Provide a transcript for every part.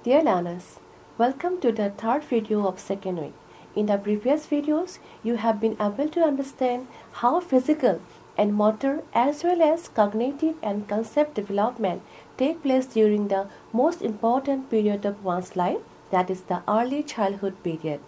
Dear learners, welcome to the third video of second week. In the previous videos, you have been able to understand how physical and motor as well as cognitive and concept development take place during the most important period of one's life, that is the early childhood period.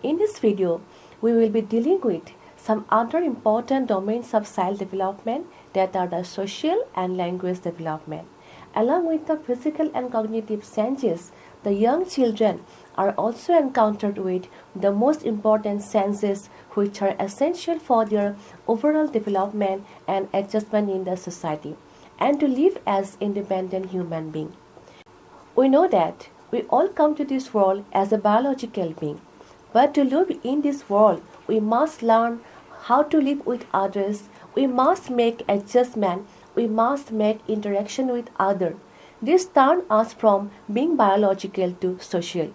In this video, we will be dealing with some other important domains of child development that are the social and language development. Along with the physical and cognitive changes, the young children are also encountered with the most important senses which are essential for their overall development and adjustment in the society and to live as independent human beings. We know that we all come to this world as a biological being, but to live in this world, we must learn how to live with others, we must make adjustment, we must make interaction with others. This turns us from being biological to social.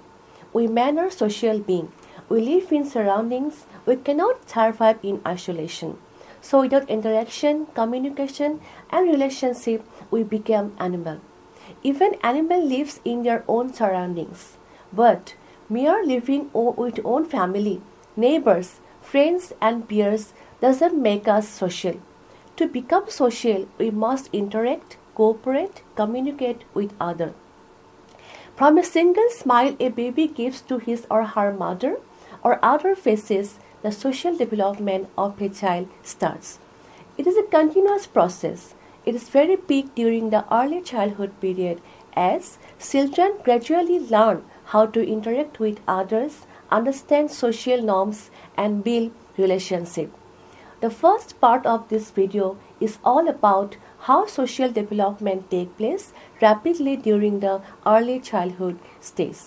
We men are social beings. We live in surroundings. We cannot survive in isolation. So without interaction, communication and relationship, we become animal. Even animal lives in their own surroundings. But mere living with own family, neighbors, friends and peers doesn't make us social. To become social, we must interact, cooperate, communicate with others. From a single smile a baby gives to his or her mother or other faces, the social development of a child starts. It is a continuous process. It is very peak during the early childhood period as children gradually learn how to interact with others, understand social norms and build relationships. The first part of this video is all about how social development takes place rapidly during the early childhood stage.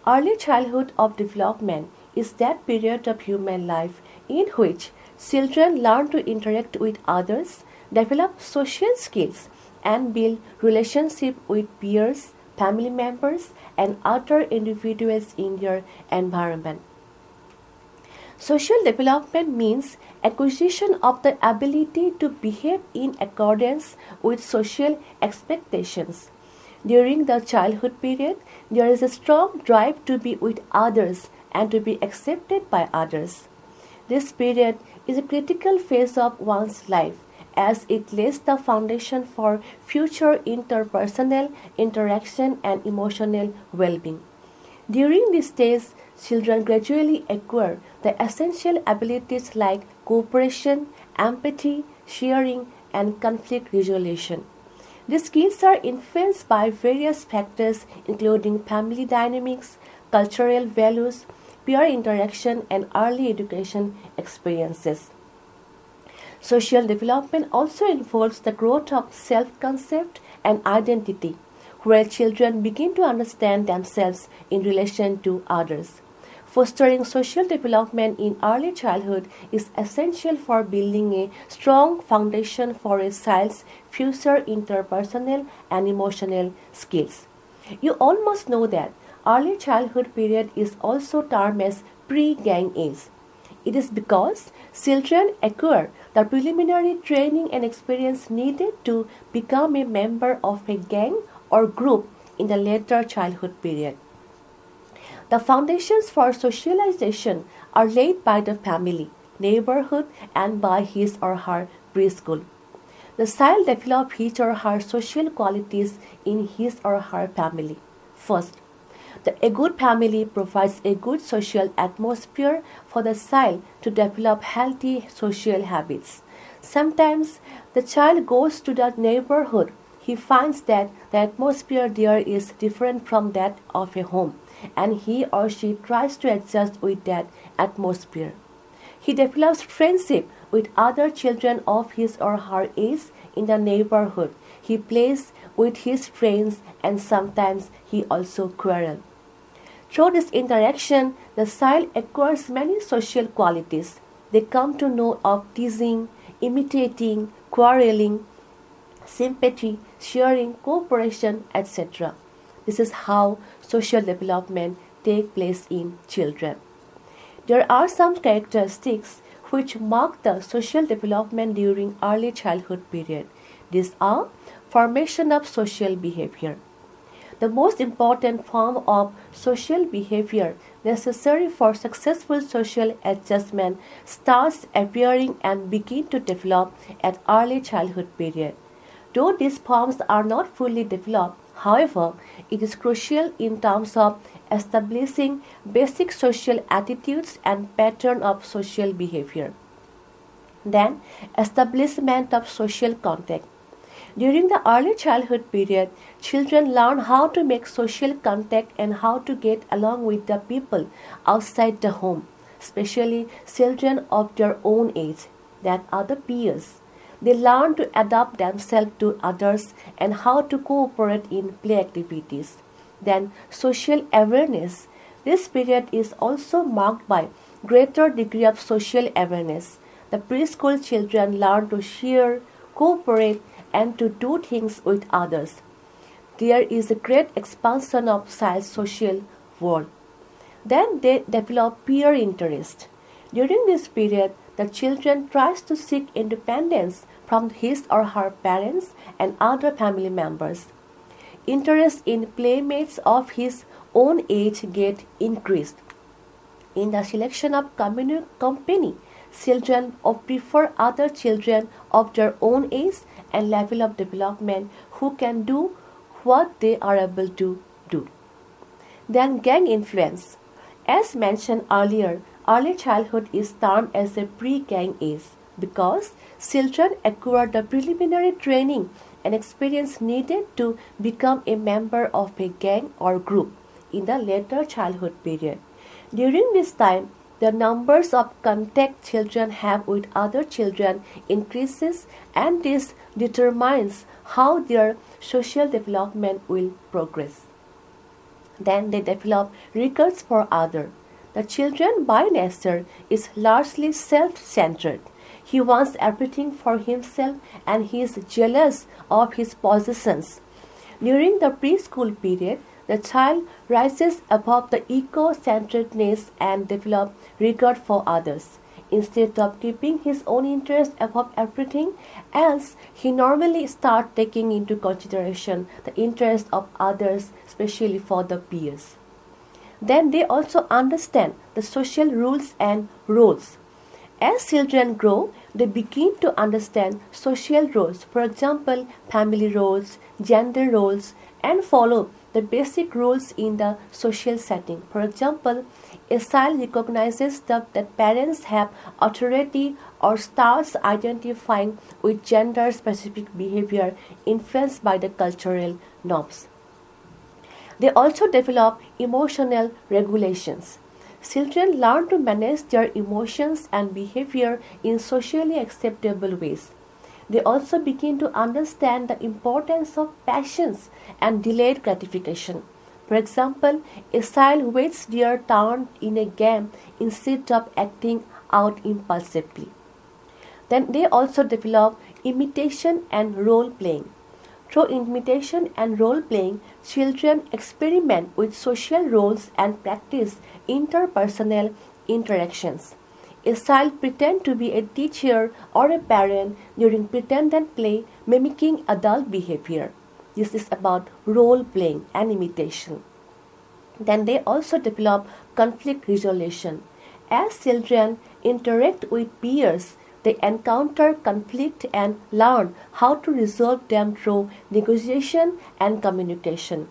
Early childhood of development is that period of human life in which children learn to interact with others, develop social skills, and build relationships with peers, family members, and other individuals in their environment. Social development means acquisition of the ability to behave in accordance with social expectations. During the childhood period, there is a strong drive to be with others and to be accepted by others. This period is a critical phase of one's life as it lays the foundation for future interpersonal interaction and emotional well-being. During this stage, children gradually acquire the essential abilities like cooperation, empathy, sharing, and conflict resolution. These skills are influenced by various factors including family dynamics, cultural values, peer interaction, and early education experiences. Social development also involves the growth of self-concept and identity, where children begin to understand themselves in relation to others. Fostering social development in early childhood is essential for building a strong foundation for a child's future interpersonal and emotional skills. You all must know that early childhood period is also termed as pre-gang age. It is because children acquire the preliminary training and experience needed to become a member of a gang or group in the later childhood period. The foundations for socialization are laid by the family, neighborhood, and by his or her preschool. The child develops his or her social qualities in his or her family. First, a good family provides a good social atmosphere for the child to develop healthy social habits. Sometimes the child goes to the neighborhood. He finds that the atmosphere there is different from that of a home, and he or she tries to adjust with that atmosphere. He develops friendship with other children of his or her age in the neighborhood. He plays with his friends and sometimes he also quarrels. Through this interaction, the child acquires many social qualities. They come to know of teasing, imitating, quarreling, sympathy, sharing, cooperation, etc. This is how social development takes place in children. There are some characteristics which mark the social development during early childhood period. These are formation of social behavior. The most important form of social behavior necessary for successful social adjustment starts appearing and begin to develop at early childhood period. Though these forms are not fully developed, however, it is crucial in terms of establishing basic social attitudes and pattern of social behavior. Then, establishment of social contact. During the early childhood period, children learn how to make social contact and how to get along with the people outside the home, especially children of their own age, that are the peers. They learn to adapt themselves to others and how to cooperate in play activities. Then, social awareness. This period is also marked by greater degree of social awareness. The preschool children learn to share, cooperate, and to do things with others. There is a great expansion of child's social world. Then they develop peer interest. During this period, the children tries to seek independence from his or her parents and other family members. Interest in playmates of his own age get increased. In the selection of company, children prefer other children of their own age and level of development who can do what they are able to do. Then gang influence. As mentioned earlier, early childhood is termed as a pre-gang age because children acquire the preliminary training and experience needed to become a member of a gang or group in the later childhood period. During this time, the numbers of contact children have with other children increases, and this determines how their social development will progress. Then they develop regards for others. The children by nature is largely self-centered. He wants everything for himself and he is jealous of his possessions. During the preschool period, the child rises above the ego-centeredness and develops regard for others. Instead of keeping his own interest above everything else, he normally starts taking into consideration the interest of others, especially for the peers. Then they also understand the social rules and roles. As children grow, they begin to understand social roles, for example, family roles, gender roles, and follow the basic rules in the social setting. For example, a child recognizes that parents have authority or starts identifying with gender-specific behavior influenced by the cultural norms. They also develop emotional regulations. Children learn to manage their emotions and behavior in socially acceptable ways. They also begin to understand the importance of passions and delayed gratification. For example, a child waits their turn in a game instead of acting out impulsively. Then they also develop imitation and role playing. Through imitation and role playing, children experiment with social roles and practice interpersonal interactions. A child pretends to be a teacher or a parent during pretended play, mimicking adult behavior. This is about role playing and imitation. Then they also develop conflict resolution. As children interact with peers, they encounter conflict and learn how to resolve them through negotiation and communication.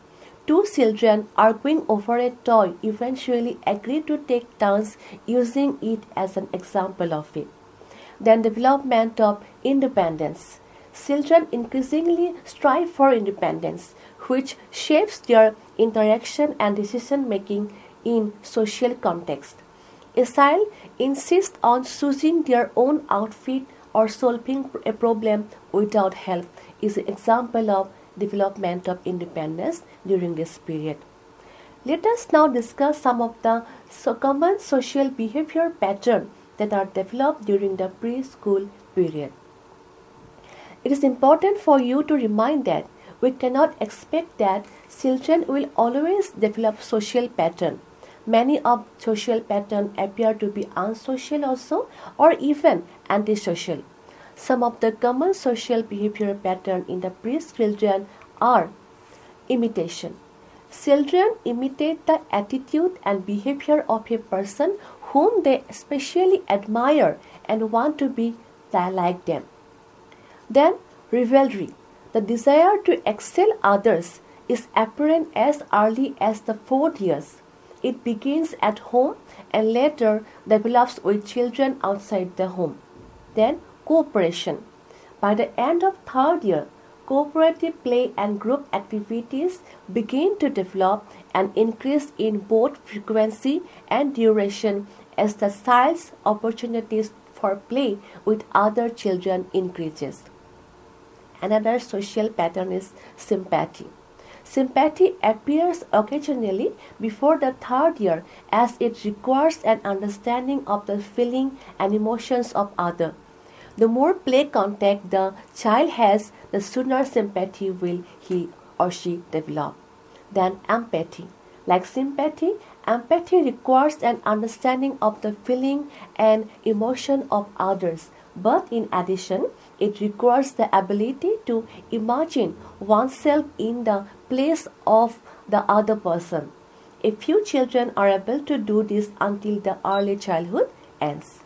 Two children arguing over a toy eventually agree to take turns using it as an example of it. Then development of independence. Children increasingly strive for independence, which shapes their interaction and decision making in social context. A child insists on choosing their own outfit or solving a problem without help is an example of development of independence during this period. Let us now discuss some of the common social behavior patterns that are developed during the preschool period. It is important for you to remind that we cannot expect that children will always develop social patterns. Many of social patterns appear to be unsocial also or even antisocial. Some of the common social behavior patterns in the preschool children are imitation. Children imitate the attitude and behavior of a person whom they especially admire and want to be like them. Then, rivalry. The desire to excel others is apparent as early as the 4th years. It begins at home and later develops with children outside the home. Then, cooperation. By the end of 3rd year, cooperative play and group activities begin to develop and increase in both frequency and duration as the child's opportunities for play with other children increases. Another social pattern is sympathy. Sympathy appears occasionally before the 3rd year as it requires an understanding of the feeling and emotions of others. The more play contact the child has, the sooner sympathy will he or she develop. Then empathy. Like sympathy, empathy requires an understanding of the feeling and emotion of others. But in addition, it requires the ability to imagine oneself in the place of the other person. A few children are able to do this until the early childhood ends.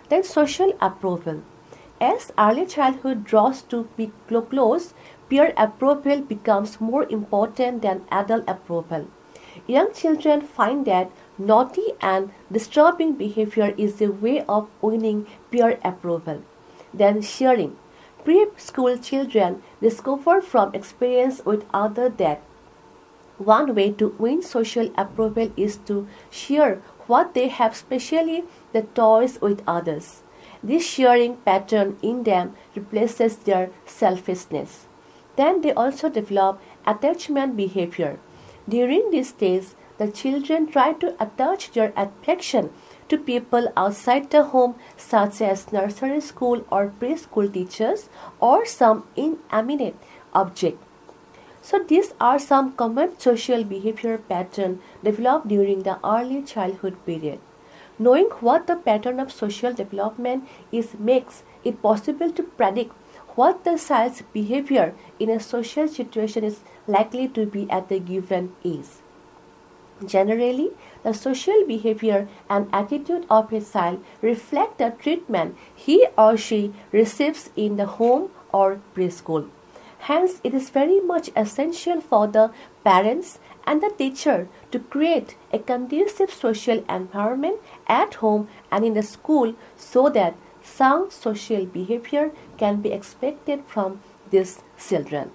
Then social approval. As early childhood draws to be close, peer approval becomes more important than adult approval. Young children find that naughty and disturbing behavior is a way of winning peer approval. Then sharing. Preschool children discover from experience with others that one way to win social approval is to share what they have, especially the toys, with others. This sharing pattern in them replaces their selfishness. Then they also develop attachment behavior. During this stage, the children try to attach their affection to people outside the home, such as nursery school or preschool teachers or some inanimate object. So these are some common social behavior patterns developed during the early childhood period. Knowing what the pattern of social development is makes it possible to predict what the child's behavior in a social situation is likely to be at the given age. Generally, the social behavior and attitude of a child reflect the treatment he or she receives in the home or preschool. Hence, it is very much essential for the parents and the teacher to create a conducive social environment at home and in the school so that sound social behavior can be expected from these children.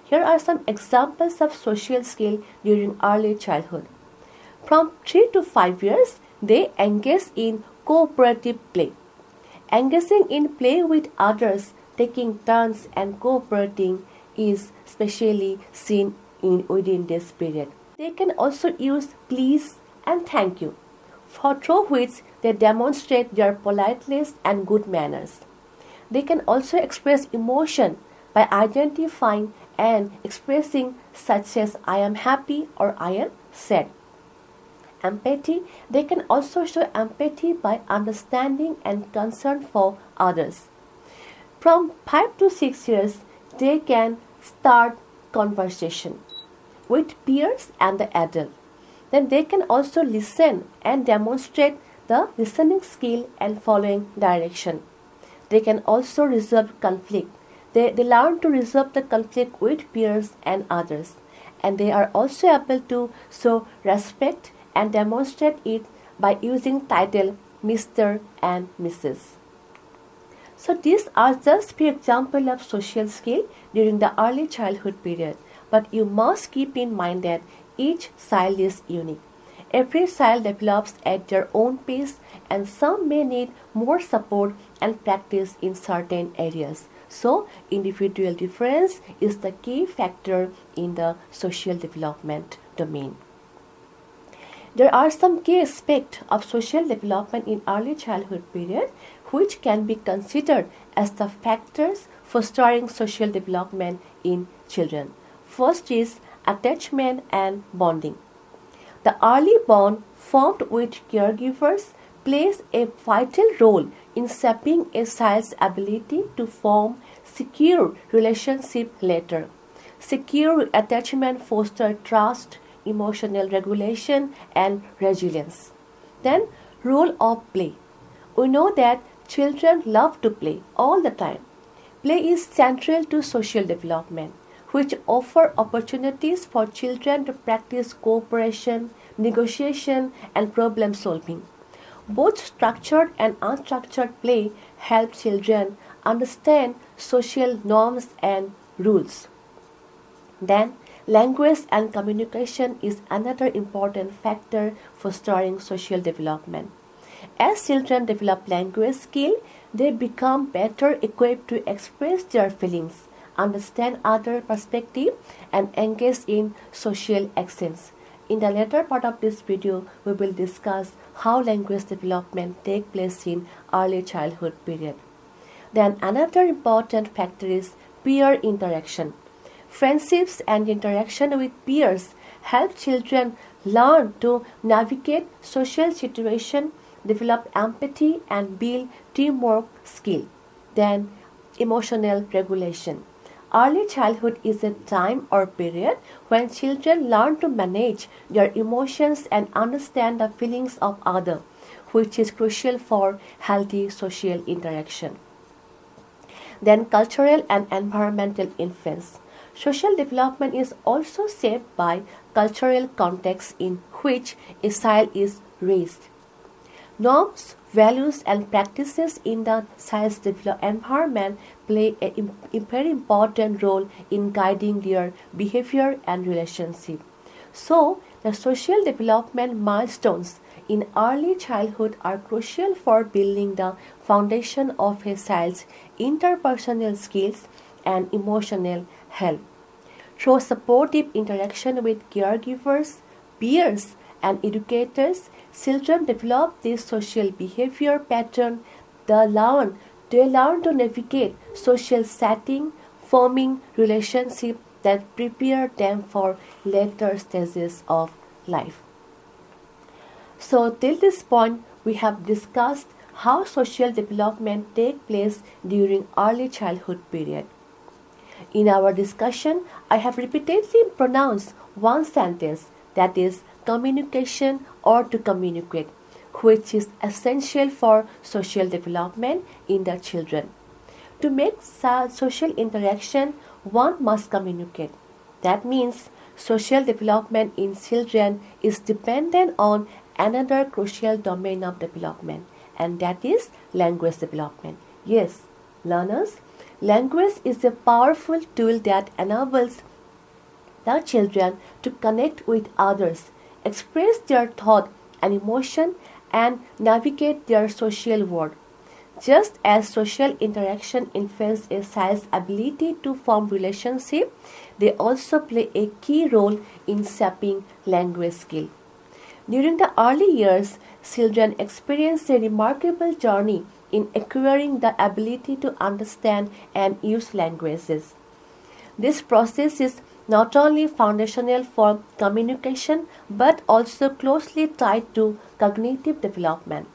Here are some examples of social skill during early childhood. From 3 to 5 years, they engage in cooperative play. Engaging in play with others, taking turns and cooperating is specially seen within this period. They can also use please and thank you, through which they demonstrate their politeness and good manners. They can also express emotion by identifying and expressing such as I am happy or I am sad. Empathy. They can also show empathy by understanding and concern for others. From 5 to 6 years, they can start conversation with peers and the adult. Then they can also listen and demonstrate the listening skill and following direction. They can also resolve conflict. They learn to resolve the conflict with peers and others. And they are also able to show respect and demonstrate it by using title Mr. and Mrs. So these are just few examples of social skill during the early childhood period. But you must keep in mind that each child is unique. Every child develops at their own pace and some may need more support and practice in certain areas. So individual difference is the key factor in the social development domain. There are some key aspects of social development in early childhood period which can be considered as the factors fostering social development in children. First is attachment and bonding. The early bond formed with caregivers plays a vital role in shaping a child's ability to form secure relationships later. Secure attachment fosters trust, emotional regulation, and resilience. Then, role of play. We know that children love to play all the time. Play is central to social development, which offer opportunities for children to practice cooperation, negotiation, and problem solving. Both structured and unstructured play help children understand social norms and rules. Then, language and communication is another important factor fostering social development. As children develop language skill, they become better equipped to express their feelings, understand other perspectives, and engage in social actions. In the later part of this video, we will discuss how language development takes place in early childhood period. Then another important factor is peer interaction. Friendships and interaction with peers help children learn to navigate social situations, develop empathy, and build teamwork skill. Then emotional regulation. Early childhood is a time or period when children learn to manage their emotions and understand the feelings of others, which is crucial for healthy social interaction. Then cultural and environmental influence. Social development is also shaped by cultural context in which a child is raised. Norms, values, and practices in the child's environment play a very important role in guiding their behavior and relationship. So, the social development milestones in early childhood are crucial for building the foundation of a child's interpersonal skills and emotional health. Through supportive interaction with caregivers, peers, and educators, children develop this social behavior pattern. They learn to navigate social setting, forming relationships that prepare them for later stages of life. So till this point, we have discussed how social development takes place during early childhood period. In our discussion, I have repeatedly pronounced one sentence, that is communication or to communicate, which is essential for social development in the children. To make social interaction, one must communicate. That means social development in children is dependent on another crucial domain of development, and that is language development. Yes, learners, language is a powerful tool that enables the children to connect with others, express their thought and emotion, and navigate their social world. Just as social interaction influences a child's ability to form relationships, they also play a key role in shaping language skill. During the early years, children experience a remarkable journey in acquiring the ability to understand and use languages. This process is not only foundational for communication but also closely tied to cognitive development,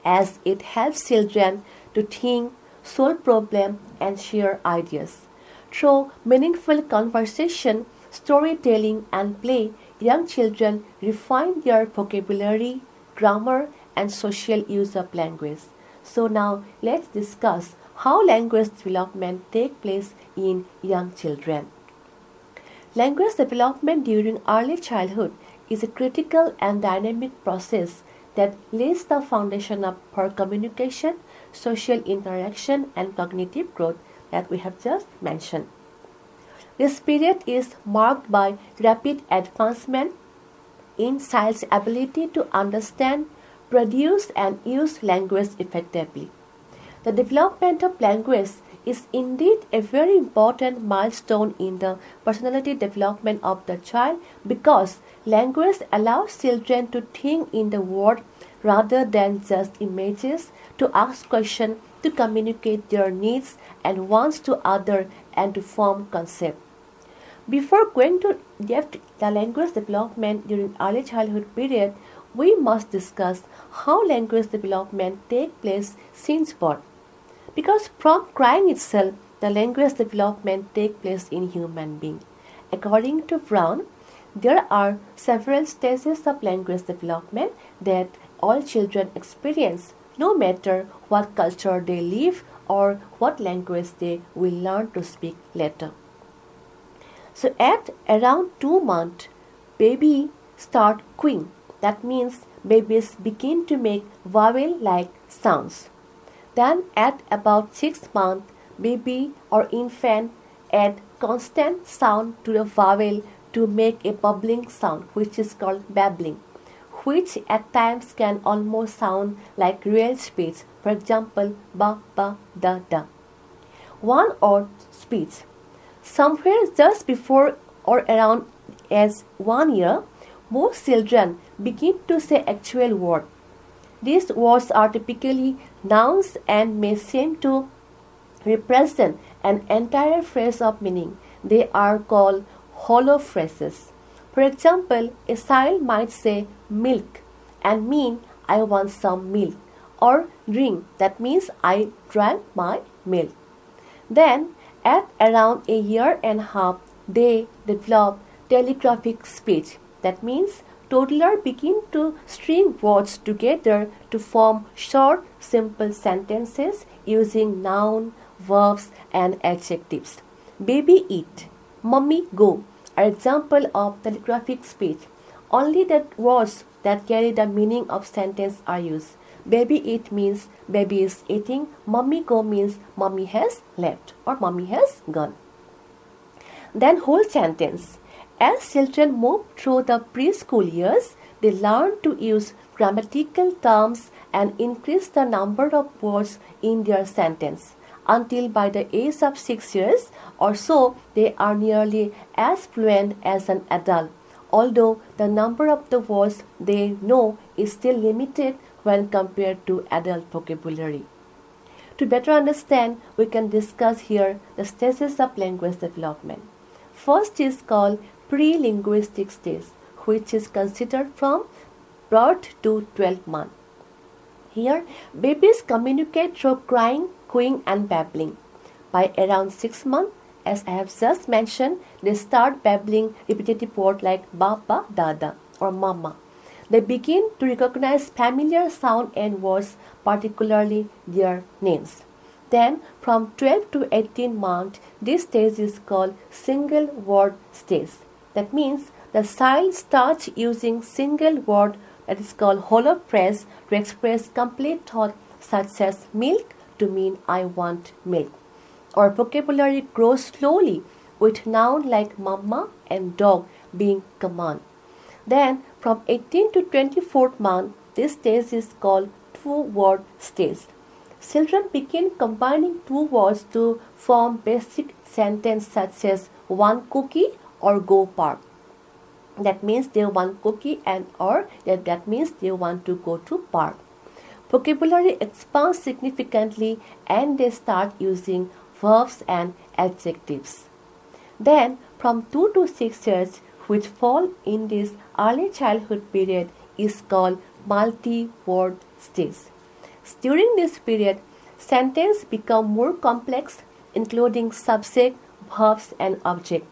as it helps children to think, solve problems, and share ideas. Through meaningful conversation, storytelling, and play, young children refine their vocabulary, grammar, and social use of language. So now let's discuss how language development takes place in young children. Language development during early childhood is a critical and dynamic process that lays the foundation for communication, social interaction, and cognitive growth that we have just mentioned. This period is marked by rapid advancement in child's ability to understand, produce, and use language effectively. The development of language is indeed a very important milestone in the personality development of the child, because language allows children to think in the world rather than just images, to ask questions, to communicate their needs and wants to others, and to form concepts. Before going to depth the language development during early childhood period, we must discuss how language development takes place since birth. Because from crying itself, the language development takes place in human being. According to Brown, there are several stages of language development that all children experience, no matter what culture they live or what language they will learn to speak later. So at around 2 months, baby start cooing. That means babies begin to make vowel-like sounds. Then at about 6 months, baby or infant add constant sound to the vowel to make a bubbling sound, which is called babbling, which at times can almost sound like real speech. For example, ba ba da da. One or speech. Somewhere just before or around as 1 year, most children begin to say actual words. These words are typically nouns and may seem to represent an entire phrase of meaning. They are called hollow phrases. For example, a child might say milk and mean I want some milk, or drink, that means I drank my milk. Then at around a year and a half, they develop telegraphic speech. That means toddlers begin to string words together to form short, simple sentences using noun, verbs, and adjectives. Baby eat, mummy go are example of telegraphic speech. Only the words that carry the meaning of sentence are used. Baby eat means baby is eating. Mummy go means mummy has left or mummy has gone. Then whole sentence. As children move through the preschool years, they learn to use grammatical terms and increase the number of words in their sentence until by the age of 6 years or so they are nearly as fluent as an adult, although the number of the words they know is still limited when compared to adult vocabulary. To better understand, we can discuss here the stages of language development. First is called pre-linguistic stage, which is considered from birth to 12 months. Here, babies communicate through crying, cooing, and babbling. By around 6 months, as I have just mentioned, they start babbling repetitive words like Baba, Dada, or Mama. They begin to recognize familiar sound and words, particularly their names. Then, from 12 to 18 months, this stage is called single word stage. That means the child starts using single word, that is called hollow phrase, to express complete thought such as milk to mean I want milk. Or vocabulary grows slowly with nouns like mama and dog being command. Then from 18 to 24th month, this stage is called two-word stage. Children begin combining two words to form basic sentence such as one cookie or go park. That means they want cookie and or that means they want to go to park. Vocabulary expands significantly and they start using verbs and adjectives. Then from 2 to 6 years, which fall in this early childhood period, is called multi-word stage. During this period, sentences become more complex, including subject, verbs, and object.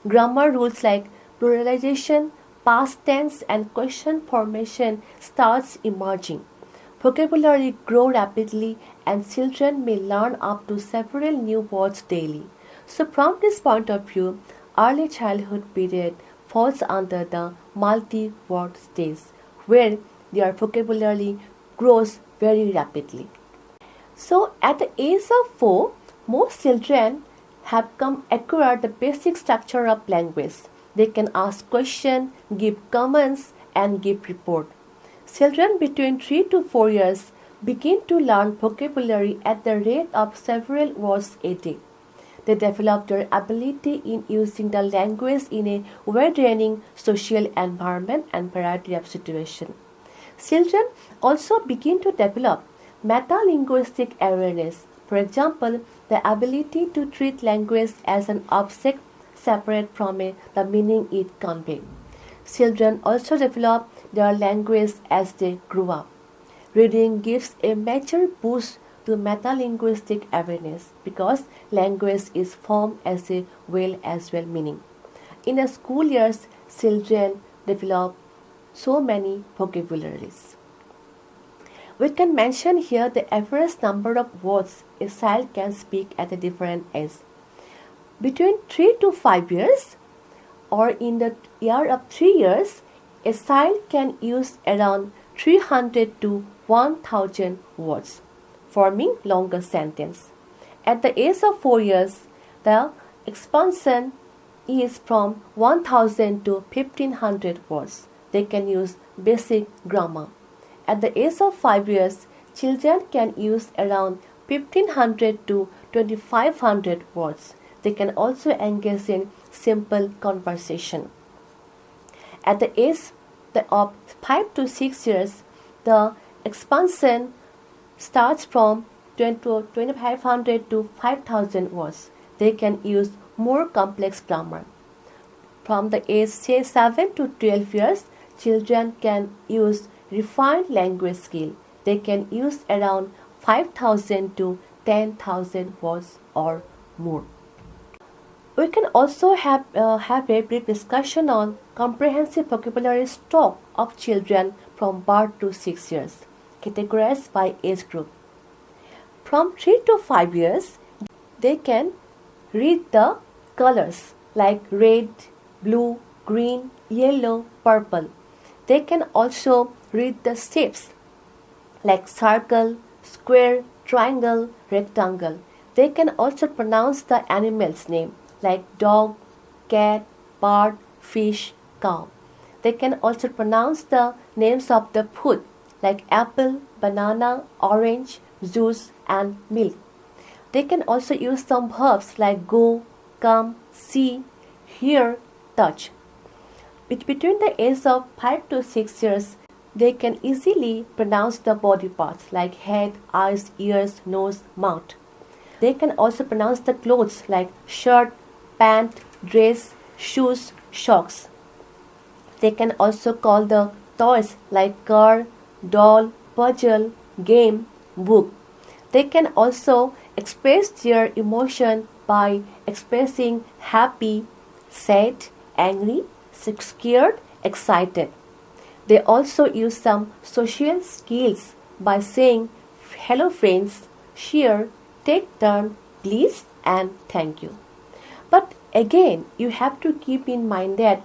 Grammar rules like pluralization, past tense, and question formation starts emerging. Vocabulary grows rapidly, and children may learn up to several new words daily. So, from this point of view, early childhood period falls under the multi-word stage, where their vocabulary grows very rapidly. So, at the age of 4, most children have acquired the basic structure of language. They can ask questions, give comments, and give report. Children between 3 to 4 years begin to learn vocabulary at the rate of several words a day. They develop their ability in using the language in a wide-ranging social environment and variety of situations. Children also begin to develop meta-linguistic awareness. For example, the ability to treat language as an object separate from the meaning it conveys. Children also develop their language as they grow up. Reading gives a major boost to metalinguistic awareness because language is formed as a well meaning. In the school years, children develop so many vocabularies. We can mention here the average number of words a child can speak at a different age. Between 3 to 5 years or in the year of 3 years, a child can use around 300 to 1000 words, forming longer sentences. At the age of 4 years, the expansion is from 1000 to 1500 words. They can use basic grammar. At the age of 5 years, children can use around 1500 to 2500 words. They can also engage in simple conversation. At the age of 5 to 6 years, the expansion starts from 2500 to 5000 words. They can use more complex grammar. From the age say 7 to 12 years, children can use refined language skill. They can use around 5000 to 10,000 words or more. We can also have a brief discussion on comprehensive vocabulary stock of children from birth to 6 years, categorized by age group. From 3 to 5 years, they can read the colors like red, blue, green, yellow, purple. They can also read the shapes like circle, square, triangle, rectangle. They can also pronounce the animal's name like dog, cat, bird, fish, cow. They can also pronounce the names of the food like apple, banana, orange, juice, and milk. They can also use some verbs like go, come, see, hear, touch. Between the age of 5 to 6 years, they can easily pronounce the body parts like head, eyes, ears, nose, mouth. They can also pronounce the clothes like shirt, pant, dress, shoes, socks. They can also call the toys like car, doll, puzzle, game, book. They can also express their emotion by expressing happy, sad, angry, scared, excited. They also use some social skills by saying hello friends, share, take turn, please, and thank you. But again, you have to keep in mind that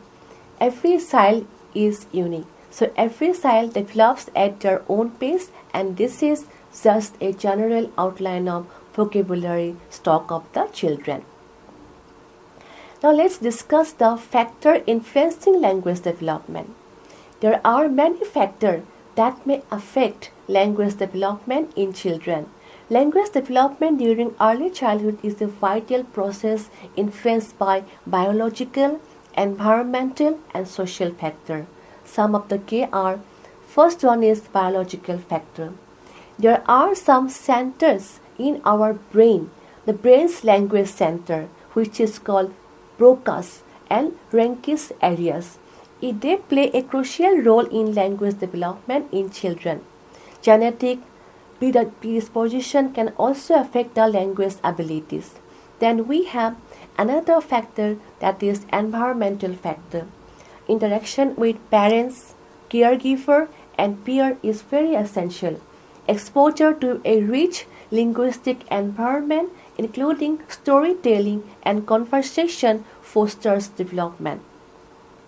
every child is unique. So every child develops at their own pace, and this is just a general outline of vocabulary stock of the children. Now let's discuss the factor influencing language development. There are many factors that may affect language development in children. Language development during early childhood is a vital process influenced by biological, environmental, and social factors. Some of the key are: first one is biological factor. There are some centers in our brain, the brain's language center, which is called Broca's and Ranki's areas. They play a crucial role in language development in children. Genetic predisposition can also affect the language abilities. Then we have another factor, that is environmental factor. Interaction with parents, caregiver, and peer is very essential. Exposure to a rich linguistic environment, including storytelling and conversation, fosters development.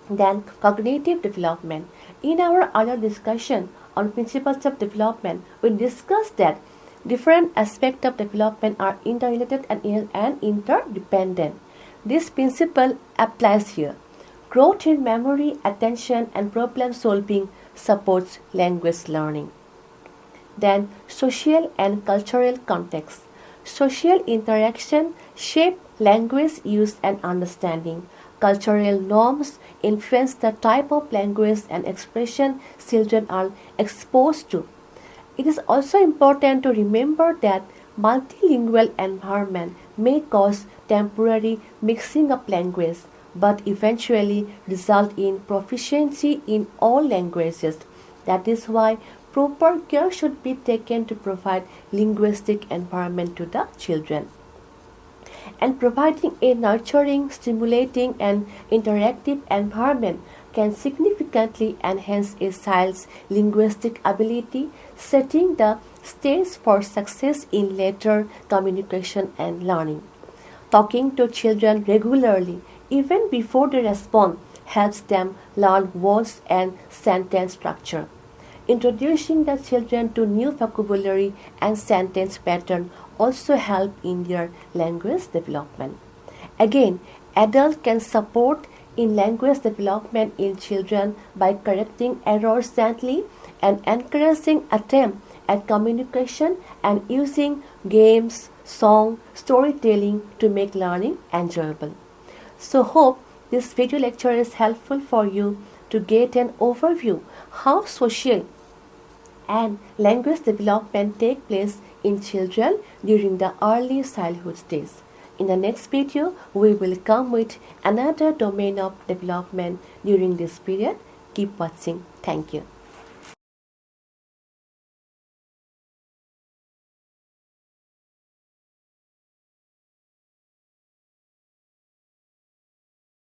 Then cognitive development. In our other discussion on principles of development, we discussed that different aspects of development are interrelated and interdependent. This principle applies here. Growth in memory, attention, and problem solving supports language learning. Then social and cultural context. Social interaction shape language use and understanding. Cultural norms influence the type of language and expression children are exposed to. It is also important to remember that multilingual environment may cause temporary mixing of language, but eventually result in proficiency in all languages. That is why proper care should be taken to provide linguistic empowerment to the children. And providing a nurturing, stimulating, and interactive environment can significantly enhance a child's linguistic ability, setting the stage for success in later communication and learning. Talking to children regularly, even before they respond, helps them learn words and sentence structure. Introducing the children to new vocabulary and sentence pattern also help in their language development. Again, adults can support in language development in children by correcting errors gently and encouraging attempt at communication and using games, song, storytelling to make learning enjoyable. So hope this video lecture is helpful for you to get an overview how social and language development take place in children during the early childhood stage. In the next video, we will come with another domain of development during this period. Keep watching. Thank you.